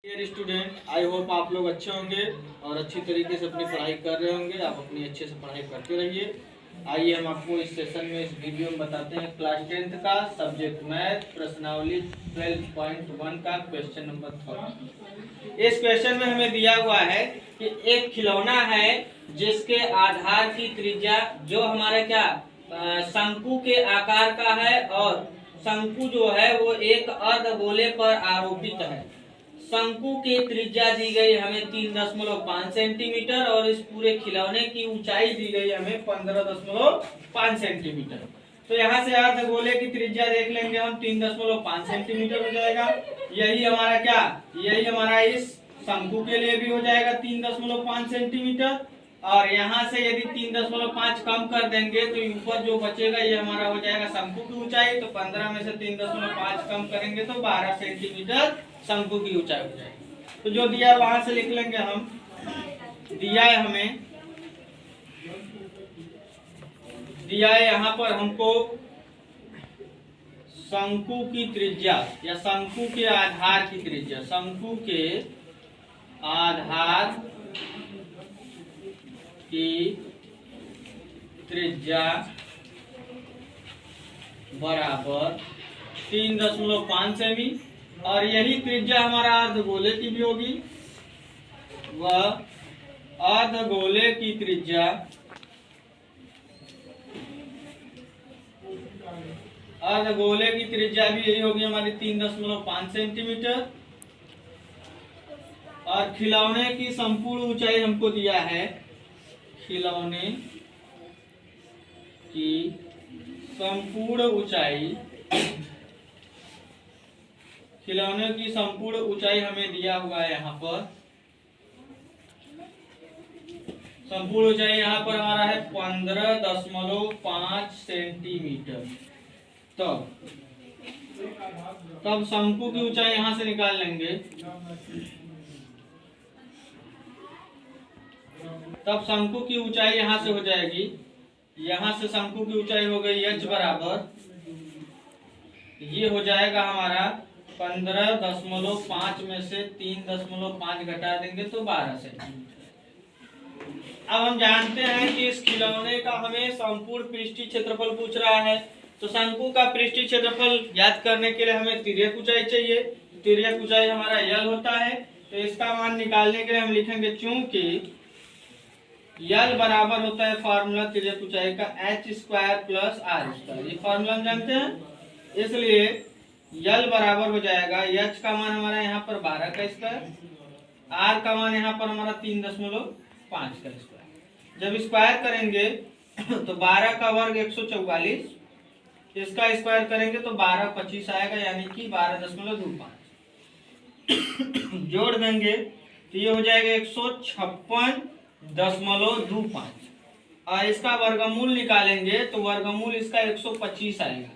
Dear student, I hope आप लोग अच्छे होंगे और अच्छी तरीके से अपनी पढ़ाई कर रहे होंगे। आप अपनी अच्छे से पढ़ाई करते रहिए। आइए हम आपको इस सेशन में, इस वीडियो में बताते हैं क्लास 10th का सब्जेक्ट मैथ प्रश्नावली 12.1 का क्वेश्चन नंबर 3। इस क्वेश्चन में हमें दिया हुआ है कि एक खिलौना है जिसके आधार की त्रिज्या जो हमारे शंकु के आकार का है और शंकु जो है वो एक अर्धगोले पर आरोपित है। शंकु की त्रिज्या दी गई हमें 3.5 सेंटीमीटर और इस पूरे खिलौने की ऊंचाई दी गई हमें 15.5 सेंटीमीटर। तो यहाँ से अर्धगोले की त्रिज्या देख लेंगे हम 3.5 सेंटीमीटर हो जाएगा। यही हमारा इस शंकु के लिए भी हो जाएगा 3.5 सेंटीमीटर। और यहाँ से यदि 3.5 कम कर देंगे तो ऊपर जो बचेगा ये हमारा हो जाएगा शंकु की ऊंचाई। तो 15 में से 3.5 कम करेंगे तो 12 सेंटीमीटर शंकु की ऊंचाई हो जाएगी। तो जो दिया है वहां से लिख लेंगे हम। दिया है यहाँ पर हमको शंकु की त्रिज्या या शंकु के आधार की त्रिज्या, शंकु के आधार की त्रिज्या बराबर 3.5 सेमी और यही त्रिज्या हमारा अर्धगोले की भी होगी। वह अर्धगोले की त्रिज्या भी यही होगी हमारी 3.5 सेंटीमीटर। और खिलौने की संपूर्ण ऊंचाई हमको दिया है, खिलौने की संपूर्ण ऊंचाई हमें दिया हुआ है यहाँ पर। संपूर्ण ऊंचाई यहाँ पर हमारा है 15.5 सेंटीमीटर। तब शंकु की ऊंचाई यहाँ से निकाल लेंगे। तब शंकु की ऊंचाई यहाँ से हो जाएगी, यहाँ से शंकु की ऊंचाई हो गई h बराबर, ये हो जाएगा हमारा 15.5 में से 3.5 घटा देंगे तो 12 सेंटीमीटर। अब हम जानते हैं कि इस खिलौने का हमें संपूर्ण पृष्ठीय क्षेत्रफल पूछ रहा है। तो शंकु का पृष्ठीय क्षेत्रफल ज्ञात करने के लिए हमें तिर्यक ऊंचाई चाहिए। तिर्यक ऊंचाई हमारा यल होता है। तो इसका मान निकालने के लिए हम लिखेंगे, चूंकि यल बराबर होता है फार्मूला तिर्यक ऊंचाई का h² + r²। ये फार्मूला हम जानते हैं, इसलिए यल बराबर हो जाएगा, h का मान हमारा यहाँ पर 12 का स्क्वायर, r का मान यहाँ पर हमारा 3.5 का स्क्वायर। जब स्क्वायर करेंगे तो 12 का वर्ग 144, इसका स्क्वायर करेंगे तो 12 25 आएगा, यानी कि 12.25। जोड़ देंगे तो ये हो जाएगा 156.25। और इसका वर्गमूल निकालेंगे तो वर्गमूल इसका 125 आएगा।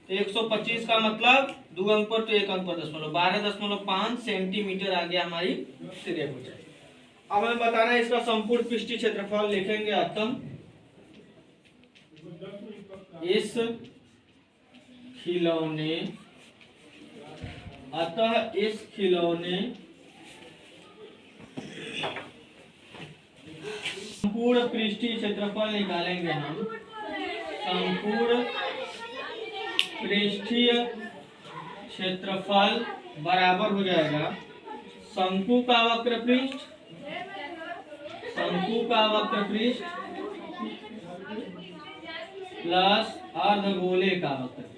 तो 125 का मतलब 2 अंक पर तो 1 अंक पर दशमलव, 12.5 सेंटीमीटर आ गया हमारी तिर्यक ऊंचाई। अब हमें बताना है इसका संपूर्ण पृष्ठीय क्षेत्रफल। लिखेंगे अतः इस खिलौने संपूर्ण पृष्ठीय क्षेत्रफल निकालेंगे हम। संपूर्ण पृष्ठीय क्षेत्रफल बराबर हो जाएगा शंकु का वक्र पृष्ठ प्लस अर्धगोले का वक्र पृष्ठ।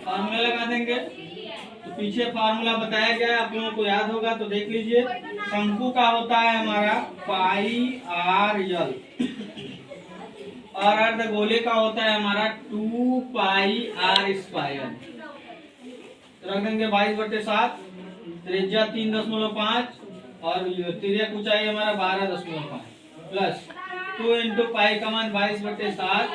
फार्मूला लगा देंगे। तो पीछे फार्मूला बताया गया है, आप लोगों को याद होगा तो देख लीजिए। शंकु का होता है हमारा पाई r यल और अर्धगोले का होता है हमारा 2 पाई r²। रख देंगे 22/7, त्रिज्या 3.5 और तिर्यक ऊंचाई हमारा 12.5 प्लस 2 × पाई का मान 22/7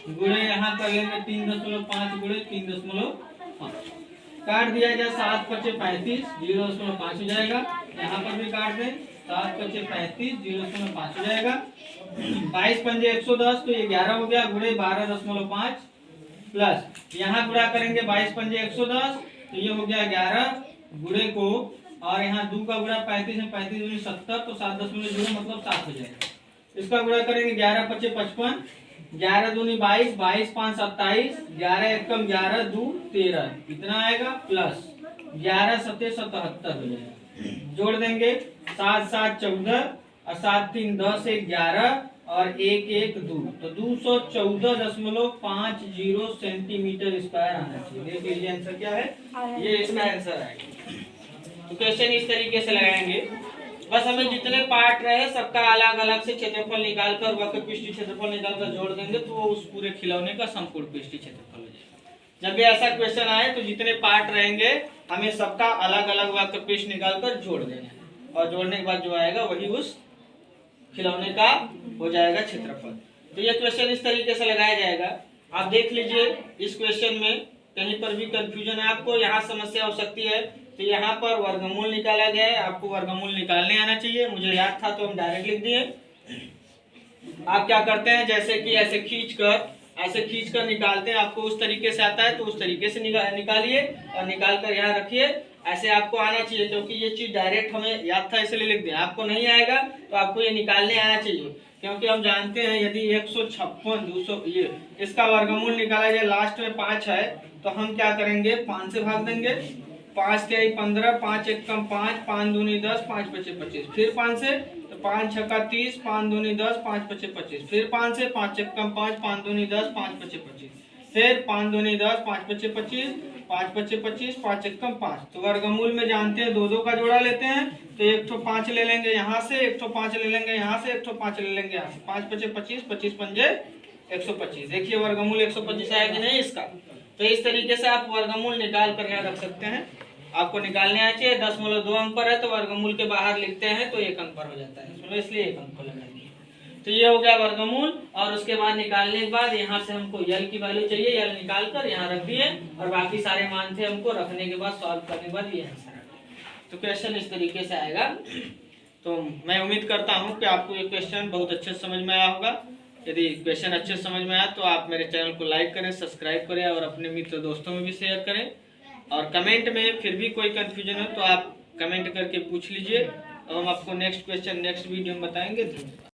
गुणे यहाँ कर लेंगे 3.5 गुणे 3.5। काट दिया जाए 7 × 5 = 35, 0.5 हो जाएगा। यहाँ पर भी काट दें, 7 × 35, 0.5 हो जाएगा। 22 पंजे 110, तो ये 11 हो गया, गुणे 12.5 प्लस यहाँ गुणा करेंगे 22 पंजे 110, तो ये हो गया 11 गुणे को, और यहाँ 2 का गुणा 35 में 35 दूनी 70, तो 7 दशमलव जीरो मतलब 7 हो जाएगा। इसका गुणा करेंगे 11 पचे 55, 11 दूनी 22, 22 5 27, 11 एकम 11 2 13, इतना आएगा, प्लस 11 सत्ते 77 हो जाएगा। जोड़ देंगे 7 7 14 और 7 3 10 1 11 और 1 1 2, तो 214.50 सेंटीमीटर स्क्वायर आना चाहिए। देख लीजिए आंसर क्या है, ये इसका आंसर आएगा। तो क्वेश्चन इस तरीके से लगाएंगे, बस हमें जितने पार्ट रहे सबका अलग अलग से क्षेत्रफल निकालकर वक्र पृष्ठीय क्षेत्रफल निकालकर जोड़ देंगे, तो वो उस पूरे खिलौने का संपूर्ण पृष्ठीय क्षेत्रफल हो जाएगा। जब भी ऐसा क्वेश्चन आए तो जितने पार्ट रहेंगे हमें सबका अलग अलग वक्र पृष्ठ निकालकर जोड़ देना है, और जोड़ने के बाद जो आएगा वही उस खिलौने का हो जाएगा क्षेत्रफल। तो ये क्वेश्चन इस तरीके से लगाया जाएगा। आप देख लीजिए इस क्वेश्चन में कहीं पर भी कंफ्यूजन है आपको, यहाँ समस्या हो सकती है, तो यहाँ पर वर्गमूल निकाला गया है, आपको वर्गमूल निकालने आना चाहिए। मुझे याद था तो हम डायरेक्ट लिख दिए। आप क्या करते हैं, जैसे कि ऐसे खींचकर निकालते हैं, आपको उस तरीके से आता है तो उस तरीके से निकालिए और निकाल कर यहाँ रखिए। ऐसे आपको आना चाहिए, क्योंकि ये चीज डायरेक्ट हमें याद था इसलिए लिख दिया। आपको नहीं आएगा तो आपको ये निकालने आना चाहिए, क्योंकि हम जानते हैं यदि 156 200 ये इसका वर्गमूल निकाला जाए, लास्ट में 5 है, तो हम क्या करेंगे 5 से भाग देंगे। 5 के 15, 5 एक कम 5, 5 दूनी 10, 5 पचे 25, फिर 5 से, तो 5 छक्का 30, 5 दूनी 10, 5 पचे 25, फिर 5 से, 5 एक कम 5, 5 दूनी 10, 5 पचे 25, फिर 5 दूनी 10, 5 पचे 25, 5 पचे 25, 5 एक कम 5। तो वर्गमूल में जानते हैं 2 2 का जोड़ा लेते हैं, तो एक ठो 5 ले लेंगे यहाँ से, एक ठो 5 ले लेंगे यहाँ से, एक ठो 5 ले लेंगे यहाँ से। 5 पचे 25, 25 पंजे 125। देखिए वर्गमूल 125 आया कि नहीं इसका। तो इस तरीके से आप वर्गमूल निकाल कर यहाँ रख सकते हैं। आपको निकालने आना चाहिए। 10.2 अंक पर है तो वर्गमूल के बाहर लिखते हैं तो 1 अंक पर हो जाता है, इसलिए 1 अंक को लगाएंगे। तो ये हो गया वर्गमूल, और उसके बाद निकालने के बाद यहाँ से हमको यल की वैल्यू चाहिए, यल निकाल कर यहाँ रख दिए, और बाकी सारे मान थे हमको रखने के बाद सॉल्व करने के बाद ये आंसर आएगा। तो क्वेश्चन इस तरीके से आएगा। तो मैं उम्मीद करता हूँ कि आपको ये क्वेश्चन बहुत अच्छे समझ में आया होगा। यदि क्वेश्चन अच्छे समझ में आया तो आप मेरे चैनल को लाइक करें, सब्सक्राइब करें और अपने मित्र दोस्तों में भी शेयर करें। और कमेंट में फिर भी कोई कंफ्यूजन हो तो आप कमेंट करके पूछ लीजिए, और हम आपको नेक्स्ट क्वेश्चन नेक्स्ट वीडियो में बताएंगे। धन्यवाद।